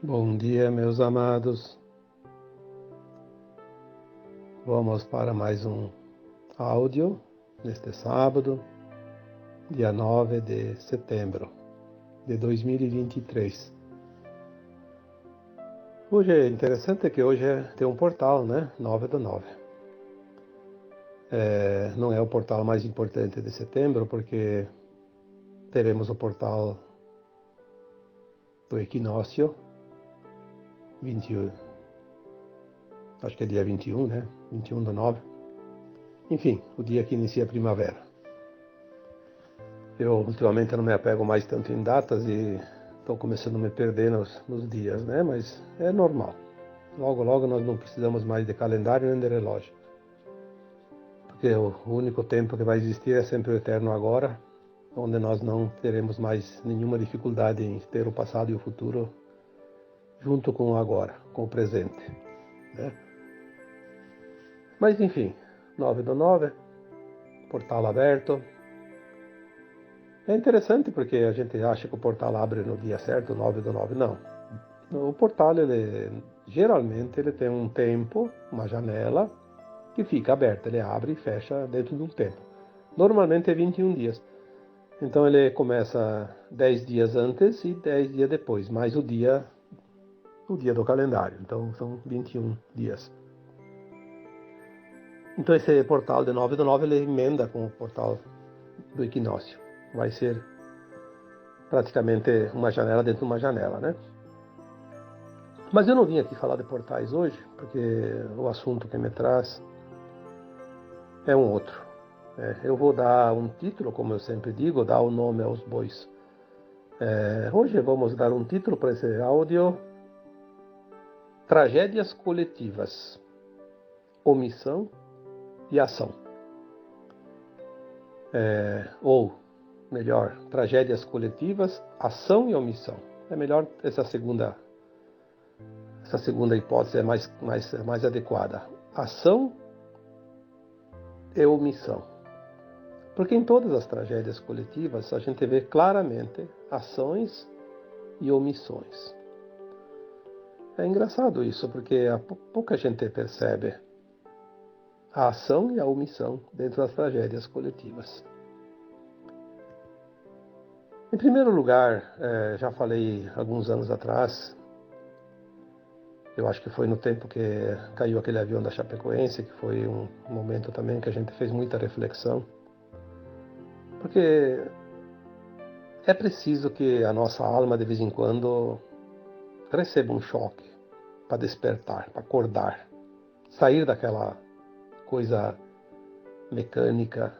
Bom dia, meus amados. Vamos para mais um áudio neste sábado, dia 9 de setembro de 2023. Hoje é interessante que hoje tem um portal, né? 9/9. Não é o portal mais importante de setembro, porque teremos o portal do equinócio, 21, acho que é dia 21, né? 21/9. Enfim, o dia que inicia a primavera. Eu ultimamente não me apego mais tanto em datas e estou começando a me perder nos dias, né? Mas é normal. Logo, logo nós não precisamos mais de calendário nem de relógio. Porque o único tempo que vai existir é sempre o eterno agora, onde nós não teremos mais nenhuma dificuldade em ter o passado e o futuro junto com o agora, com o presente, né? Mas enfim, 9/9, portal aberto. É interessante porque a gente acha que o portal abre no dia certo, 9/9, não. O portal, geralmente, ele tem um tempo, uma janela, que fica aberta. Ele abre e fecha dentro de um tempo. Normalmente é 21 dias. Então ele começa 10 dias antes e 10 dias depois, mais o dia do calendário. Então são 21 dias. Então esse portal de 9/9 ele emenda com o portal do equinócio. Vai ser praticamente uma janela dentro de uma janela, né? Mas eu não vim aqui falar de portais hoje, porque o assunto que me traz é um outro. Eu vou dar um título, como eu sempre digo, dar o nome aos bois. Hoje vamos dar um título para esse áudio: Tragédias coletivas, omissão e ação. Ou, melhor, tragédias coletivas, ação e omissão. É melhor essa segunda hipótese, é mais adequada. Ação e omissão. Porque em todas as tragédias coletivas a gente vê claramente ações e omissões. É engraçado isso, porque pouca gente percebe a ação e a omissão dentro das tragédias coletivas. Em primeiro lugar, já falei alguns anos atrás, eu acho que foi no tempo que caiu aquele avião da Chapecoense, que foi um momento também que a gente fez muita reflexão, porque é preciso que a nossa alma de vez em quando receba um choque para despertar, para acordar, sair daquela coisa mecânica,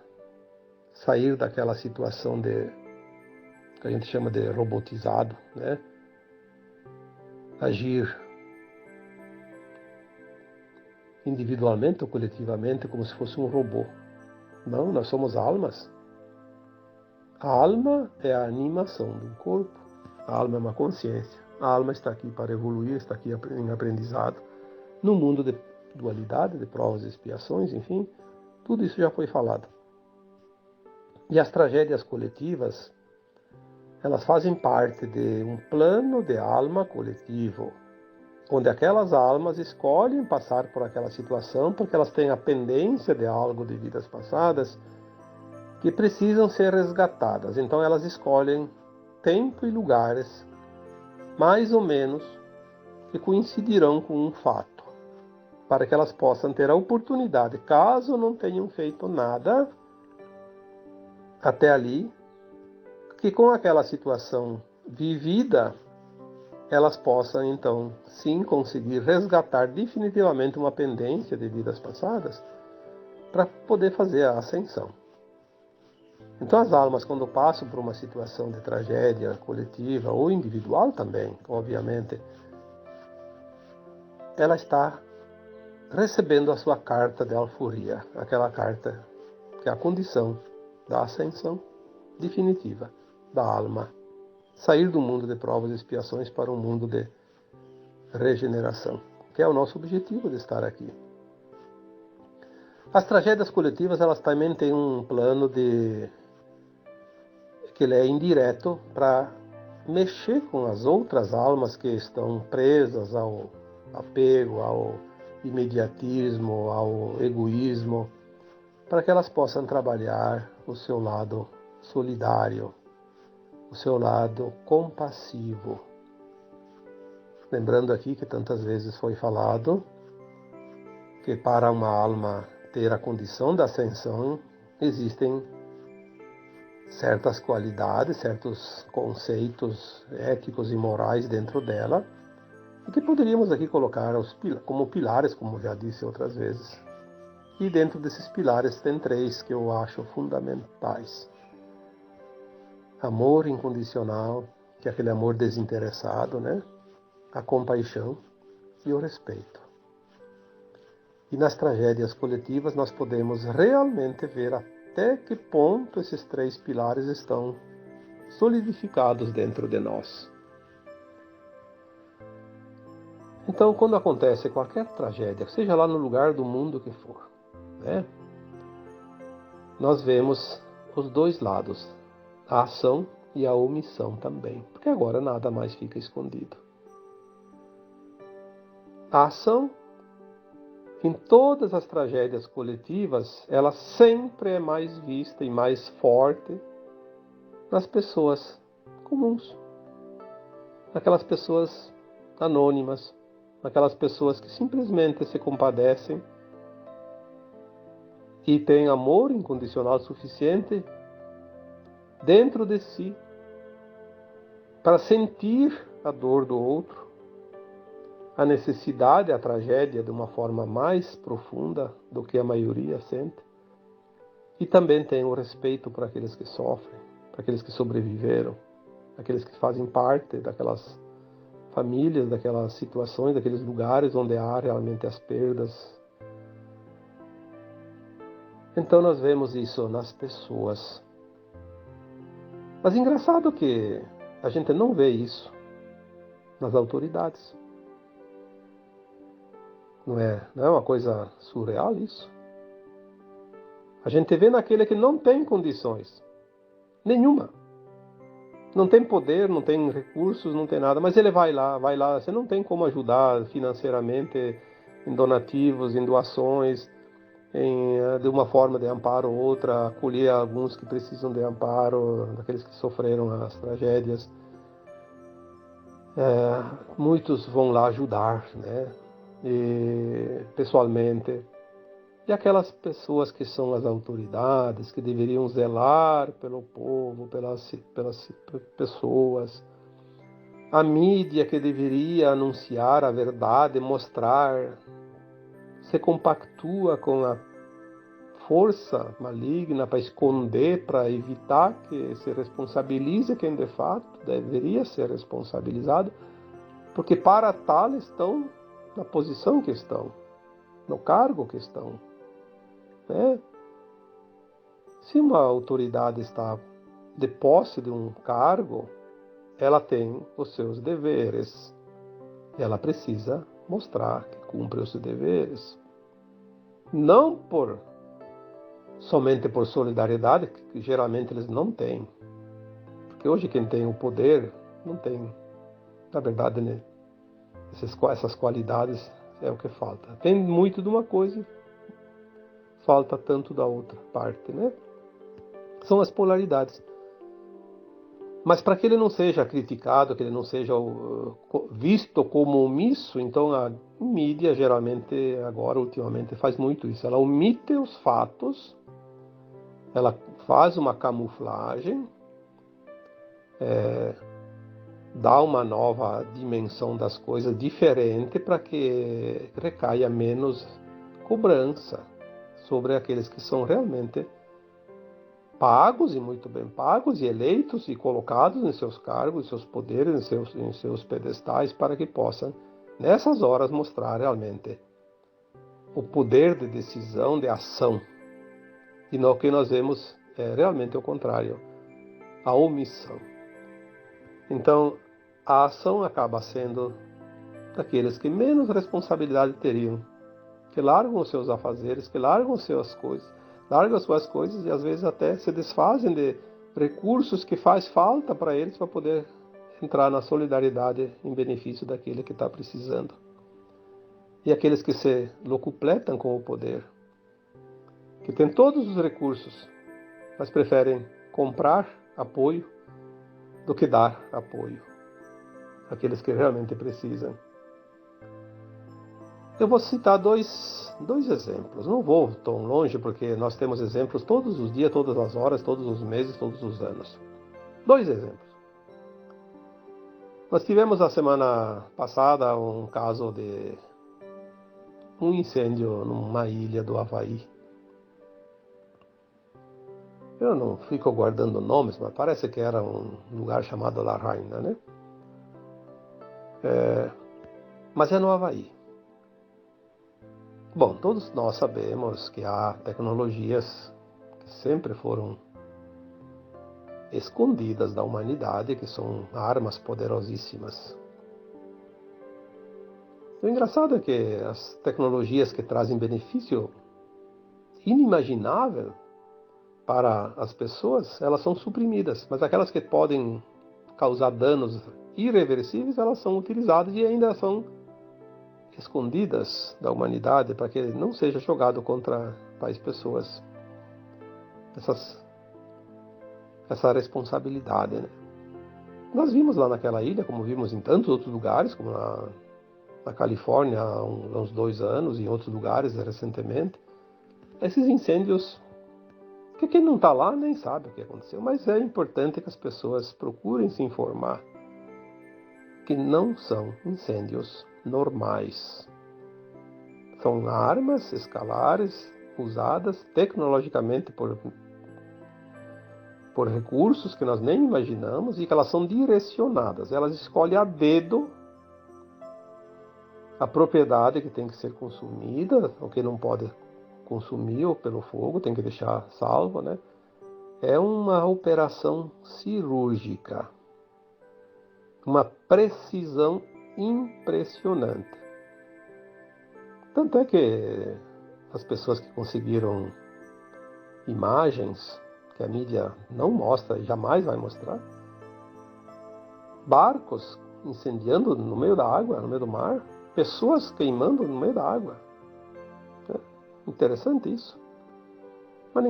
sair daquela situação que a gente chama de robotizado, né? Agir individualmente ou coletivamente como se fosse um robô. Não, nós somos almas. A alma é a animação do corpo. A alma é uma consciência. A alma está aqui para evoluir, está aqui em aprendizado. No mundo de dualidade, de provas e expiações, enfim, tudo isso já foi falado. E as tragédias coletivas, elas fazem parte de um plano de alma coletivo, onde aquelas almas escolhem passar por aquela situação porque elas têm a pendência de algo de vidas passadas que precisam ser resgatadas. Então elas escolhem tempo e lugares mais ou menos que coincidirão com um fato, para que elas possam ter a oportunidade, caso não tenham feito nada até ali, que com aquela situação vivida elas possam, então, sim, conseguir resgatar definitivamente uma pendência de vidas passadas para poder fazer a ascensão. Então, as almas, quando passam por uma situação de tragédia coletiva ou individual também, obviamente, ela está recebendo a sua carta de alforria, aquela carta que é a condição da ascensão definitiva da alma. Sair do mundo de provas e expiações para um mundo de regeneração, que é o nosso objetivo de estar aqui. As tragédias coletivas, elas também têm um plano que ele é indireto para mexer com as outras almas que estão presas ao apego, ao imediatismo, ao egoísmo, para que elas possam trabalhar o seu lado solidário, o seu lado compassivo. Lembrando aqui que tantas vezes foi falado que para uma alma ter a condição da ascensão, existem certas qualidades, certos conceitos éticos e morais dentro dela, e que poderíamos aqui colocar como pilares, como já disse outras vezes. E dentro desses pilares tem 3 que eu acho fundamentais. Amor incondicional, que é aquele amor desinteressado, né? A compaixão e o respeito. E nas tragédias coletivas nós podemos realmente ver até que ponto esses 3 pilares estão solidificados dentro de nós. Então, quando acontece qualquer tragédia, seja lá no lugar do mundo que for, né? Nós vemos os 2 lados, a ação e a omissão também, porque agora nada mais fica escondido. A ação, em todas as tragédias coletivas, ela sempre é mais vista e mais forte nas pessoas comuns, naquelas pessoas anônimas, naquelas pessoas que simplesmente se compadecem e têm amor incondicional suficiente dentro de si para sentir a dor do outro, a necessidade, a tragédia de uma forma mais profunda do que a maioria sente. E também tem o respeito por aqueles que sofrem, para aqueles que sobreviveram, aqueles que fazem parte daquelas famílias, daquelas situações, daqueles lugares onde há realmente as perdas. Então nós vemos isso nas pessoas. Mas engraçado que a gente não vê isso nas autoridades. Não é uma coisa surreal isso? A gente vê naquele que não tem condições nenhuma. Não tem poder, não tem recursos, não tem nada, mas ele vai lá. Você não tem como ajudar financeiramente em donativos, em doações, de uma forma de amparo ou outra, acolher alguns que precisam de amparo, daqueles que sofreram as tragédias. Muitos vão lá ajudar, né? E, pessoalmente. E aquelas pessoas que são as autoridades, que deveriam zelar pelo povo, pelas pessoas, a mídia que deveria anunciar a verdade, mostrar, se compactua com a força maligna para esconder, para evitar que se responsabilize quem de fato deveria ser responsabilizado, porque para tal estão na posição que estão, no cargo que estão. Né? Se uma autoridade está de posse de um cargo, ela tem os seus deveres. Ela precisa mostrar que cumpre os seus deveres. Não somente por solidariedade, que geralmente eles não têm. Porque hoje quem tem o poder não tem, na verdade, né? Essas qualidades é o que falta. Tem muito de uma coisa, falta tanto da outra parte, né? São as polaridades. Mas para que ele não seja criticado, que ele não seja visto como omisso, então a mídia geralmente, agora, ultimamente, faz muito isso. Ela omite os fatos, ela faz uma camuflagem, dá uma nova dimensão das coisas diferente para que recaia menos cobrança sobre aqueles que são realmente pagos e muito bem pagos e eleitos e colocados em seus cargos, em seus poderes, em seus pedestais, para que possam, nessas horas, mostrar realmente o poder de decisão, de ação. E no que nós vemos é realmente o contrário, a omissão. Então, a ação acaba sendo daqueles que menos responsabilidade teriam, que largam os seus afazeres, que largam as suas coisas, e às vezes até se desfazem de recursos que faz falta para eles para poder entrar na solidariedade em benefício daquele que está precisando. E aqueles que se locupletam com o poder, que têm todos os recursos, mas preferem comprar apoio do que dar apoio àqueles que realmente precisam. Eu vou citar dois exemplos. Não vou tão longe, porque nós temos exemplos todos os dias, todas as horas, todos os meses, todos os anos. Dois exemplos. Nós tivemos a semana passada um caso de um incêndio numa ilha do Havaí. Eu não fico guardando nomes, mas parece que era um lugar chamado Lahaina, né? Mas é no Havaí. Bom, todos nós sabemos que há tecnologias que sempre foram escondidas da humanidade, que são armas poderosíssimas. O engraçado é que as tecnologias que trazem benefício inimaginável para as pessoas, elas são suprimidas, mas aquelas que podem causar danos irreversíveis, elas são utilizadas e ainda são escondidas da humanidade para que não seja jogado contra tais pessoas essa responsabilidade, né? Nós vimos lá naquela ilha, como vimos em tantos outros lugares, como na Califórnia há uns 2 anos e em outros lugares recentemente, esses incêndios que quem não está lá nem sabe o que aconteceu, mas é importante que as pessoas procurem se informar que não são incêndios normais. São armas escalares usadas tecnologicamente por recursos que nós nem imaginamos e que elas são direcionadas. Elas escolhem a dedo a propriedade que tem que ser consumida, o que não pode consumir pelo fogo, tem que deixar salvo, né? É uma operação cirúrgica, uma precisão impressionante. Tanto é que as pessoas que conseguiram imagens que a mídia não mostra e jamais vai mostrar, barcos incendiando no meio da água, no meio do mar, pessoas queimando no meio da água. É interessante isso. Mas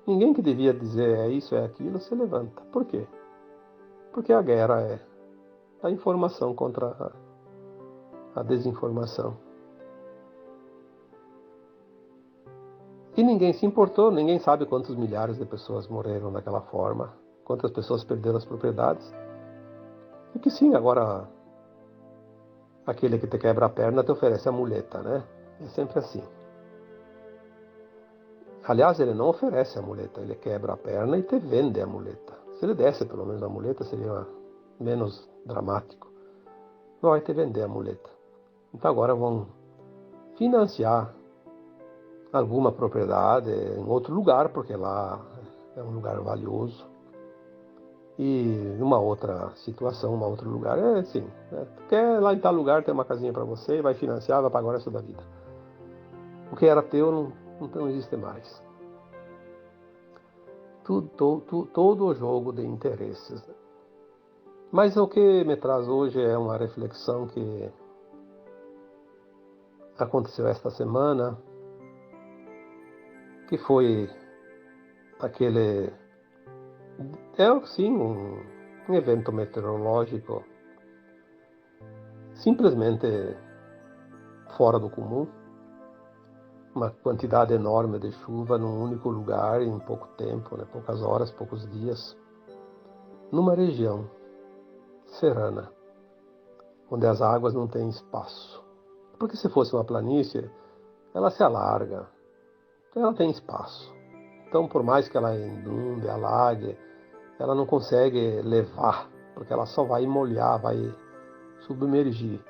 ninguém que devia dizer é isso, é aquilo, se levanta. Por quê? Porque a guerra é a informação contra a desinformação. E ninguém se importou, ninguém sabe quantos milhares de pessoas morreram daquela forma, quantas pessoas perderam as propriedades. E que sim, agora aquele que te quebra a perna te oferece a muleta, né? É sempre assim. Aliás, ele não oferece a muleta, ele quebra a perna e te vende a muleta. Se ele desse pelo menos a muleta, seria menos dramático. Não vai te vender a muleta. Então agora vão financiar alguma propriedade em outro lugar, porque lá é um lugar valioso. E numa outra situação, um outro lugar, é assim, né? Quer lá em tal lugar ter uma casinha para você, vai financiar, vai pagar o resto da vida. O que era teu não existe mais. Todo o jogo de interesses. Mas o que me traz hoje é uma reflexão que aconteceu esta semana, que foi aquele, sim, um evento meteorológico simplesmente fora do comum, uma quantidade enorme de chuva num único lugar em pouco tempo, né, poucas horas, poucos dias, numa região serrana, onde as águas não têm espaço. Porque se fosse uma planície, ela se alarga, ela tem espaço. Então, por mais que ela inunde, alague, ela não consegue levar, porque ela só vai molhar, vai submergir.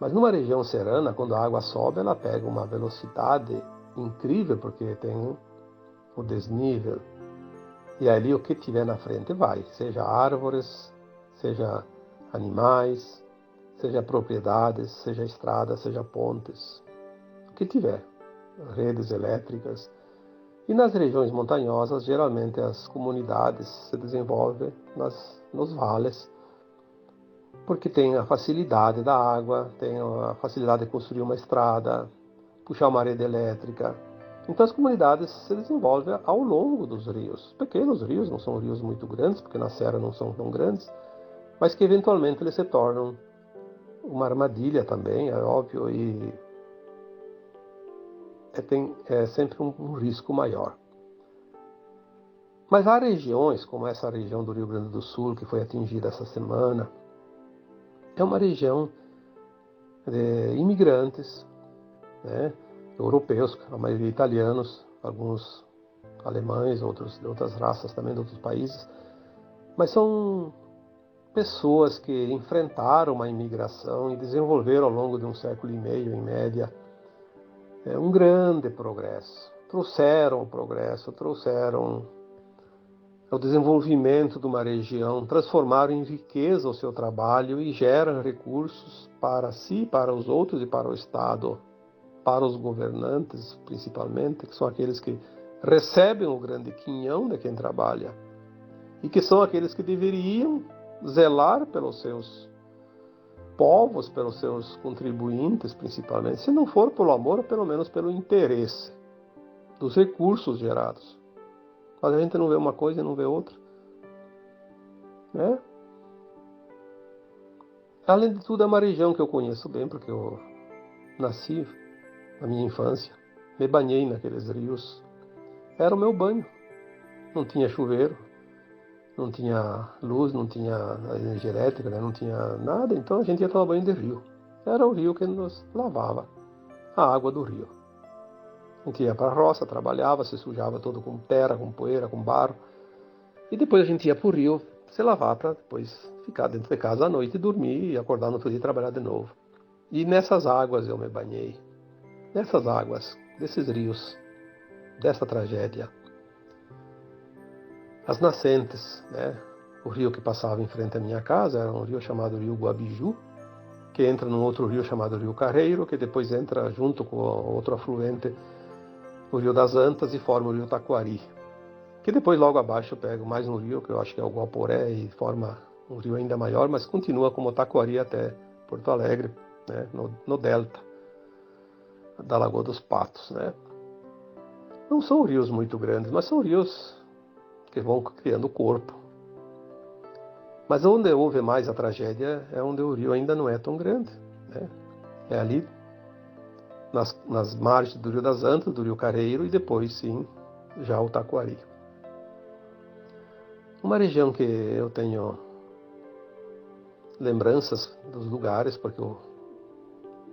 Mas numa região serrana, quando a água sobe, ela pega uma velocidade incrível, porque tem o desnível. E ali o que tiver na frente vai, seja árvores, seja animais, seja propriedades, seja estradas, seja pontes, o que tiver, redes elétricas. E nas regiões montanhosas, geralmente as comunidades se desenvolvem nos vales, porque tem a facilidade da água, tem a facilidade de construir uma estrada, puxar uma rede elétrica. Então as comunidades se desenvolvem ao longo dos rios. Pequenos rios, não são rios muito grandes, porque na serra não são tão grandes, mas que eventualmente eles se tornam uma armadilha também, é óbvio, e tem sempre um risco maior. Mas há regiões, como essa região do Rio Grande do Sul, que foi atingida essa semana, é uma região de imigrantes, né, europeus, a maioria italianos, alguns alemães, outros de outras raças também, de outros países, mas são pessoas que enfrentaram uma imigração e desenvolveram ao longo de um século e meio, em média, um grande progresso. Trouxeram o progresso, trouxeram o desenvolvimento de uma região, transformaram em riqueza o seu trabalho e geram recursos para si, para os outros e para o Estado, para os governantes principalmente, que são aqueles que recebem o grande quinhão de quem trabalha e que são aqueles que deveriam zelar pelos seus povos, pelos seus contribuintes principalmente, se não for pelo amor, pelo menos pelo interesse dos recursos gerados. Mas a gente não vê uma coisa e não vê outra, né? Além de tudo, é uma região que eu conheço bem, porque eu nasci na minha infância, me banhei naqueles rios. Era o meu banho. Não tinha chuveiro, não tinha luz, não tinha energia elétrica, né? Não tinha nada, então a gente ia tomar banho de rio. Era o rio que nos lavava, a água do rio. A gente ia para a roça, trabalhava, se sujava todo com terra, com poeira, com barro. E depois a gente ia para o rio se lavar para depois ficar dentro de casa à noite e dormir e acordar no outro dia e trabalhar de novo. E nessas águas eu me banhei. Nessas águas, desses rios, dessa tragédia. As nascentes, né? O rio que passava em frente à minha casa era um rio chamado Rio Guabiju, que entra num outro rio chamado Rio Carreiro, que depois entra junto com outro afluente, o Rio das Antas, e forma o Rio Taquari. Que depois, logo abaixo, eu pego mais um rio, que eu acho que é o Guaporé, e forma um rio ainda maior, mas continua como Taquari até Porto Alegre, né? No delta da Lagoa dos Patos, né? Não são rios muito grandes, mas são rios que vão criando corpo. Mas onde houve mais a tragédia é onde o rio ainda não é tão grande, né? É ali nas margens do Rio das Antas, do Rio Careiro, e depois, sim, já o Taquari. Uma região que eu tenho lembranças dos lugares, porque eu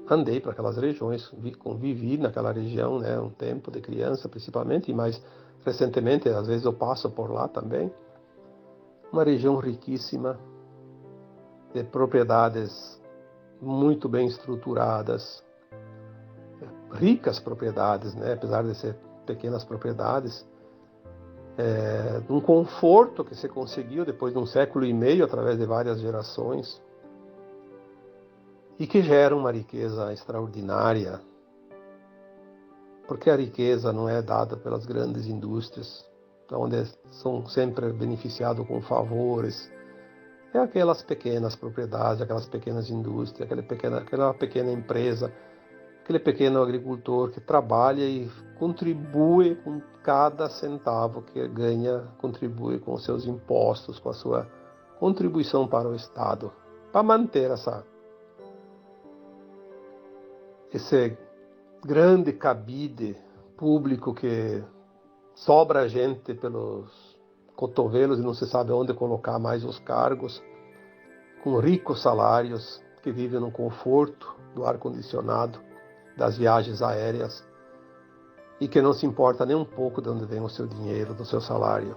andei para aquelas regiões, convivi naquela região, né, um tempo de criança principalmente, e mais recentemente, às vezes eu passo por lá também. Uma região riquíssima, de propriedades muito bem estruturadas, ricas propriedades, né, apesar de ser pequenas propriedades, um conforto que se conseguiu depois de um século e meio, através de várias gerações, e que gera uma riqueza extraordinária, porque a riqueza não é dada pelas grandes indústrias, onde são sempre beneficiados com favores. É aquelas pequenas propriedades, aquelas pequenas indústrias, aquela pequena empresa, aquele pequeno agricultor que trabalha e contribui com cada centavo que ganha, contribui com os seus impostos, com a sua contribuição para o Estado, para manter esse grande cabide público que sobra gente pelos cotovelos e não se sabe onde colocar mais os cargos, com ricos salários, que vivem no conforto do ar-condicionado, das viagens aéreas, e que não se importa nem um pouco de onde vem o seu dinheiro, do seu salário.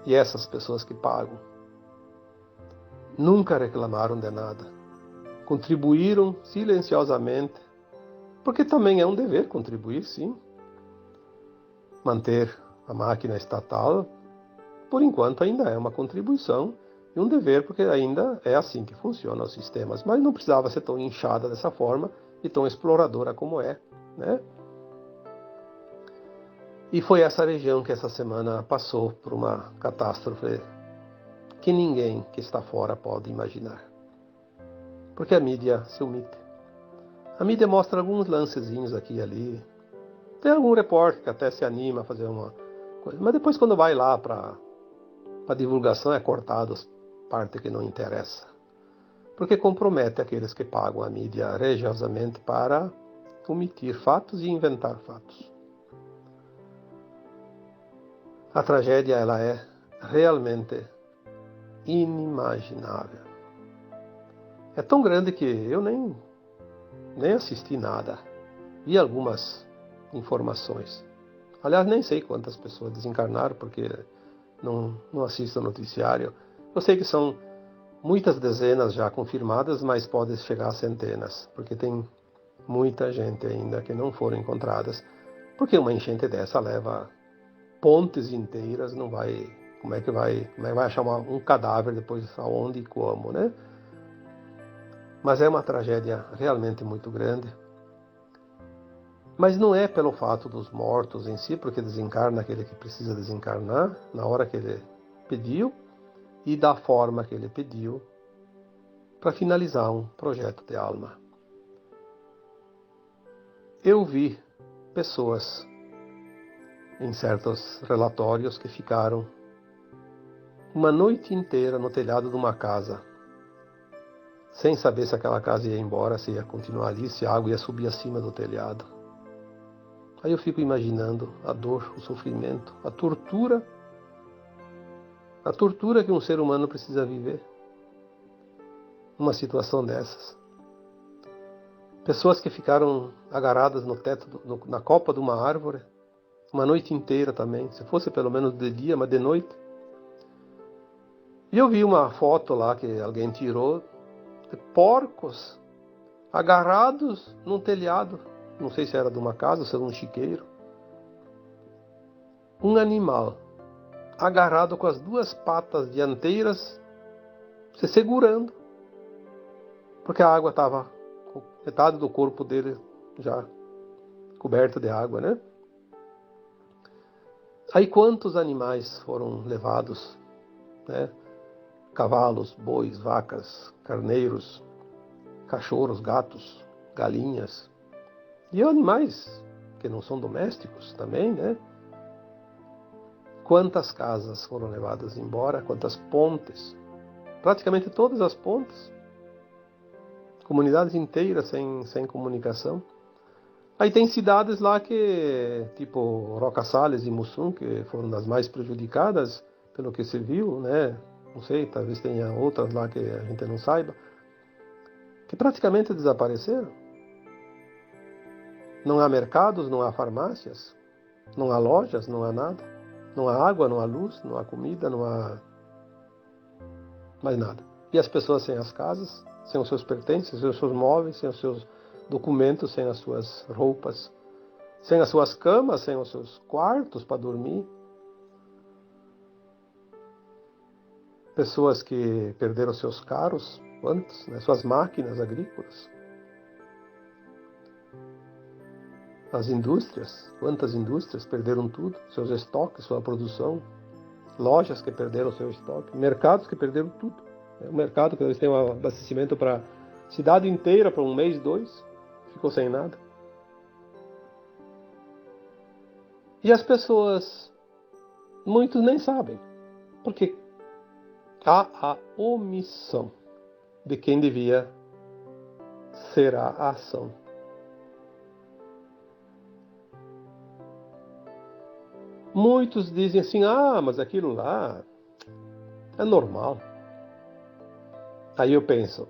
E essas pessoas que pagam nunca reclamaram de nada, contribuíram silenciosamente, porque também é um dever contribuir, sim. Manter a máquina estatal, por enquanto, ainda é uma contribuição e um dever, porque ainda é assim que funcionam os sistemas. Mas não precisava ser tão inchada dessa forma e tão exploradora como é, né? E foi essa região que essa semana passou por uma catástrofe que ninguém que está fora pode imaginar. Porque a mídia se omite. A mídia mostra alguns lancezinhos aqui e ali. Tem algum repórter que até se anima a fazer uma coisa. Mas depois quando vai lá para divulgação é cortado as partes que não interessa. Porque compromete aqueles que pagam a mídia religiosamente para omitir fatos e inventar fatos. A tragédia ela é realmente inimaginável. É tão grande que eu nem assisti nada. Vi algumas informações. Aliás, nem sei quantas pessoas desencarnaram, porque não assisto o noticiário. Eu sei que são muitas dezenas já confirmadas, mas pode chegar a centenas, porque tem muita gente ainda que não foram encontradas. Porque uma enchente dessa leva pontes inteiras, não vai... Como é que vai achar um cadáver depois aonde e como, né? Mas é uma tragédia realmente muito grande. Mas não é pelo fato dos mortos em si, porque desencarna aquele que precisa desencarnar, na hora que ele pediu e da forma que ele pediu, para finalizar um projeto de alma. Eu vi pessoas em certos relatórios que ficaram uma noite inteira no telhado de uma casa, sem saber se aquela casa ia embora, se ia continuar ali, se a água ia subir acima do telhado. Aí eu fico imaginando a dor, o sofrimento, a tortura que um ser humano precisa viver numa situação dessas. Pessoas que ficaram agarradas no teto, na copa de uma árvore, uma noite inteira também, se fosse pelo menos de dia, mas de noite. E eu vi uma foto lá que alguém tirou de porcos agarrados num telhado, não sei se era de uma casa ou se era um chiqueiro. Um animal agarrado com as duas patas dianteiras, se segurando, porque a água estava com metade do corpo dele já coberto de água, né? Aí quantos animais foram levados, né? Cavalos, bois, vacas, carneiros, cachorros, gatos, galinhas e animais que não são domésticos também, né? Quantas casas foram levadas embora, quantas pontes, praticamente todas as pontes, comunidades inteiras sem comunicação. Aí tem cidades lá que, tipo Roca Salles e Mussum, que foram das mais prejudicadas, pelo que se viu, né? Não sei, talvez tenha outras lá que a gente não saiba, que praticamente desapareceram. Não há mercados, não há farmácias, não há lojas, não há nada. Não há água, não há luz, não há comida, não há mais nada. E as pessoas sem as casas, sem os seus pertences, sem os seus móveis, sem os seus documentos, sem as suas roupas, sem as suas camas, sem os seus quartos para dormir. Pessoas que perderam seus carros, quantos, né? Suas máquinas agrícolas. As indústrias, quantas indústrias perderam tudo, seus estoques, sua produção. Lojas que perderam seu estoque, mercados que perderam tudo. O mercado que eles têm um abastecimento para a cidade inteira, para um mês, 2, ficou sem nada. E as pessoas, muitos nem sabem, porque há a omissão de quem devia ser a ação. Muitos dizem assim, mas aquilo lá é normal. Aí eu penso,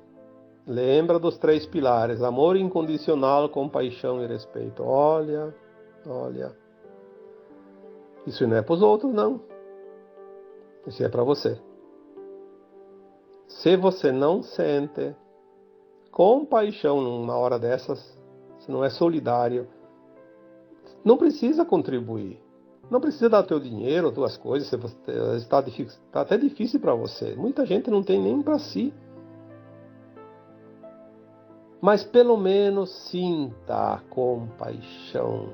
lembra dos 3 pilares, amor incondicional, compaixão e respeito. Olha, isso não é para os outros, não. Isso é para você. Se você não sente compaixão numa hora dessas, se não é solidário, não precisa contribuir. Não precisa dar teu dinheiro, tuas coisas, se você está até difícil para você. Muita gente não tem nem para si. Mas pelo menos sinta a compaixão.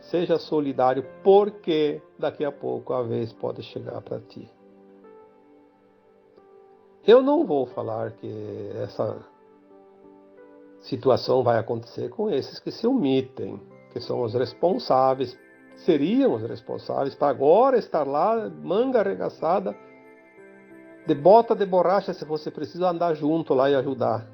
Seja solidário, porque daqui a pouco a vez pode chegar para ti. Eu não vou falar que essa situação vai acontecer com esses que se omitem, que são os responsáveis, seriam os responsáveis para agora estar lá, manga arregaçada, de bota de borracha, se você precisa andar junto lá e ajudar.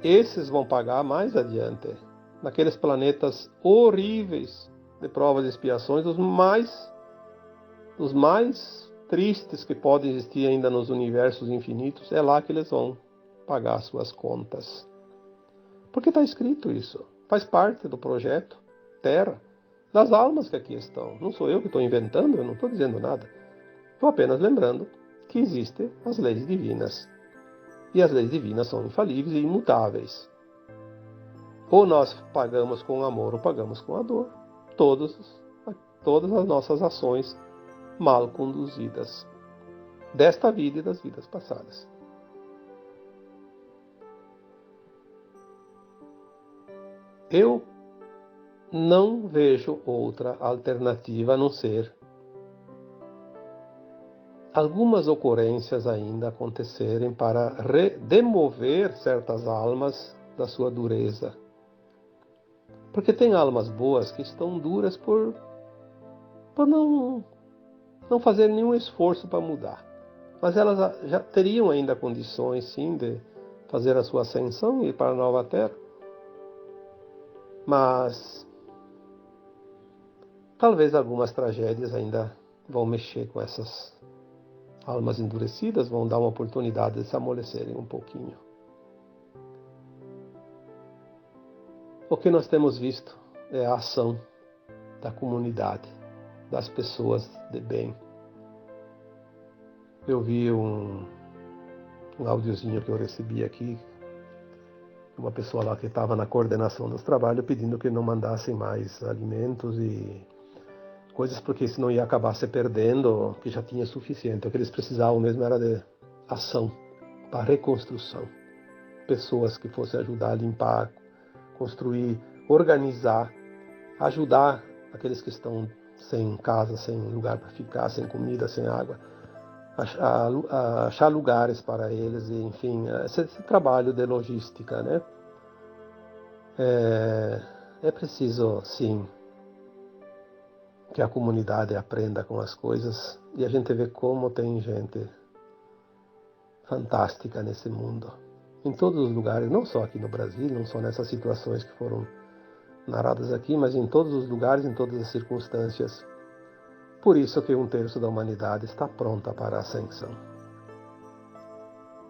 Esses vão pagar mais adiante, naqueles planetas horríveis de provas e expiações, os mais tristes que podem existir ainda nos universos infinitos, é lá que eles vão pagar suas contas. Porque está escrito isso, faz parte do projeto Terra, das almas que aqui estão. Não sou eu que estou inventando, eu não estou dizendo nada. Estou apenas lembrando que existem as leis divinas. E as leis divinas são infalíveis e imutáveis. Ou nós pagamos com amor ou pagamos com a dor. Todas as nossas ações mal conduzidas. Desta vida e das vidas passadas. Eu não vejo outra alternativa a não ser algumas ocorrências ainda acontecerem para demover certas almas da sua dureza. Porque tem almas boas que estão duras por não fazer nenhum esforço para mudar. Mas elas já teriam ainda condições, sim, de fazer a sua ascensão e ir para a nova Terra. Mas talvez algumas tragédias ainda vão mexer com essas almas endurecidas, vão dar uma oportunidade de se amolecerem um pouquinho. O que nós temos visto é a ação da comunidade, das pessoas de bem. Eu vi um áudiozinho que eu recebi aqui, uma pessoa lá que estava na coordenação dos trabalhos pedindo que não mandassem mais alimentos e coisas, porque senão ia acabar se perdendo, que já tinha suficiente. O que eles precisavam mesmo era de ação para reconstrução. Pessoas que fossem ajudar a limpar, construir, organizar, ajudar aqueles que estão sem casa, sem lugar para ficar, sem comida, sem água, achar lugares para eles, e, enfim, esse trabalho de logística, né? É preciso, sim, que a comunidade aprenda com as coisas, e a gente vê como tem gente fantástica nesse mundo, em todos os lugares, não só aqui no Brasil, não só nessas situações que foram narradas aqui, mas em todos os lugares, em todas as circunstâncias. Por isso que 1/3 da humanidade está pronta para a ascensão.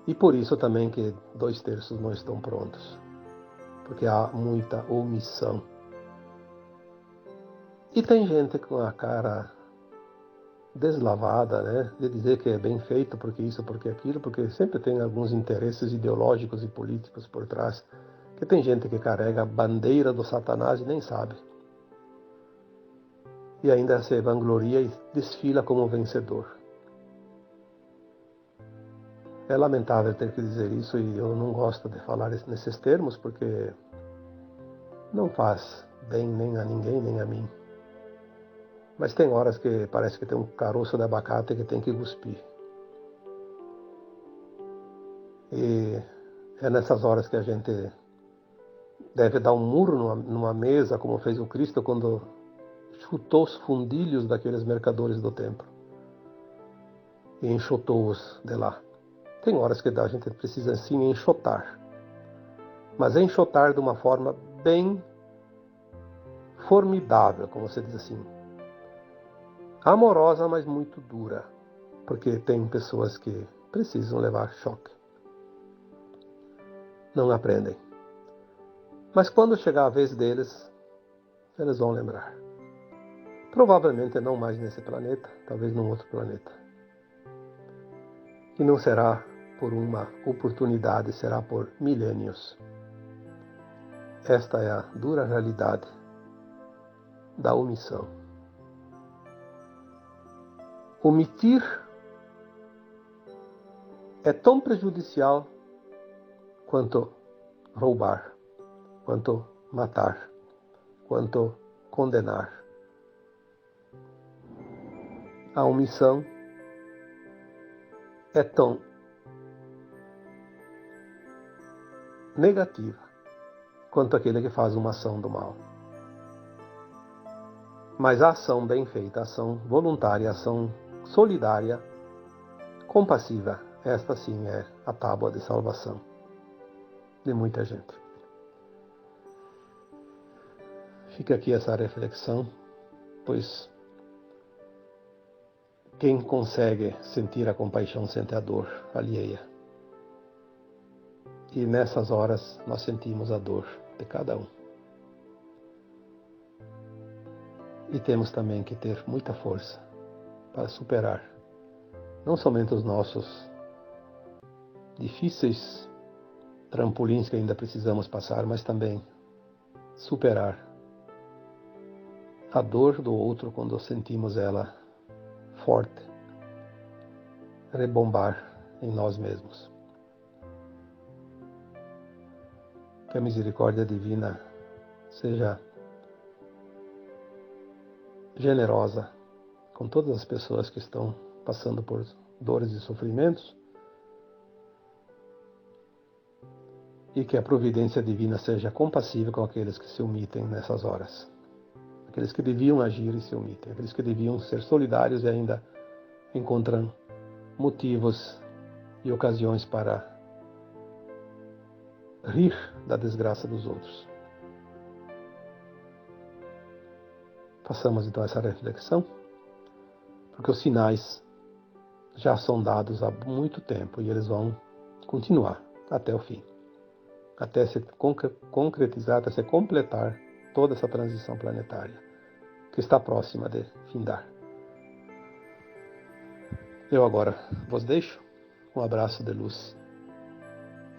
E por isso também que 2/3 não estão prontos, porque há muita omissão. E tem gente com a cara deslavada, né, de dizer que é bem feito porque isso, porque aquilo, porque sempre tem alguns interesses ideológicos e políticos por trás, que tem gente que carrega a bandeira do Satanás e nem sabe. E ainda se vangloria e desfila como vencedor. É lamentável ter que dizer isso, e eu não gosto de falar nesses termos, porque não faz bem nem a ninguém, nem a mim. Mas tem horas que parece que tem um caroço de abacate que tem que cuspir. E é nessas horas que a gente deve dar um murro numa mesa, como fez o Cristo quando chutou os fundilhos daqueles mercadores do templo e enxotou-os de lá. Tem horas que a gente precisa sim enxotar, mas enxotar de uma forma bem formidável, como você diz assim, amorosa, mas muito dura, porque tem pessoas que precisam levar choque, não aprendem. Mas quando chegar a vez deles, eles vão lembrar. Provavelmente não mais nesse planeta, talvez num outro planeta. E não será por uma oportunidade, será por milênios. Esta é a dura realidade da omissão. Omitir é tão prejudicial quanto roubar, quanto matar, quanto condenar. A omissão é tão negativa quanto aquele que faz uma ação do mal. Mas a ação bem feita, a ação voluntária, a ação solidária, compassiva, esta sim é a tábua de salvação de muita gente. Fica aqui essa reflexão, pois quem consegue sentir a compaixão sente a dor alheia. E nessas horas nós sentimos a dor de cada um. E temos também que ter muita força para superar não somente os nossos difíceis trampolins que ainda precisamos passar, mas também superar a dor do outro quando sentimos ela forte, rebombar em nós mesmos. Que a misericórdia divina seja generosa com todas as pessoas que estão passando por dores e sofrimentos, e que a providência divina seja compassiva com aqueles que se omitem nessas horas. Aqueles que deviam agir e se omitem, aqueles que deviam ser solidários e ainda encontram motivos e ocasiões para rir da desgraça dos outros. Façamos então essa reflexão, porque os sinais já são dados há muito tempo e eles vão continuar até o fim, até se concretizar, até se completar toda essa transição planetária que está próxima de findar. Eu agora vos deixo um abraço de luz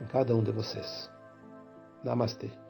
em cada um de vocês. Namastê.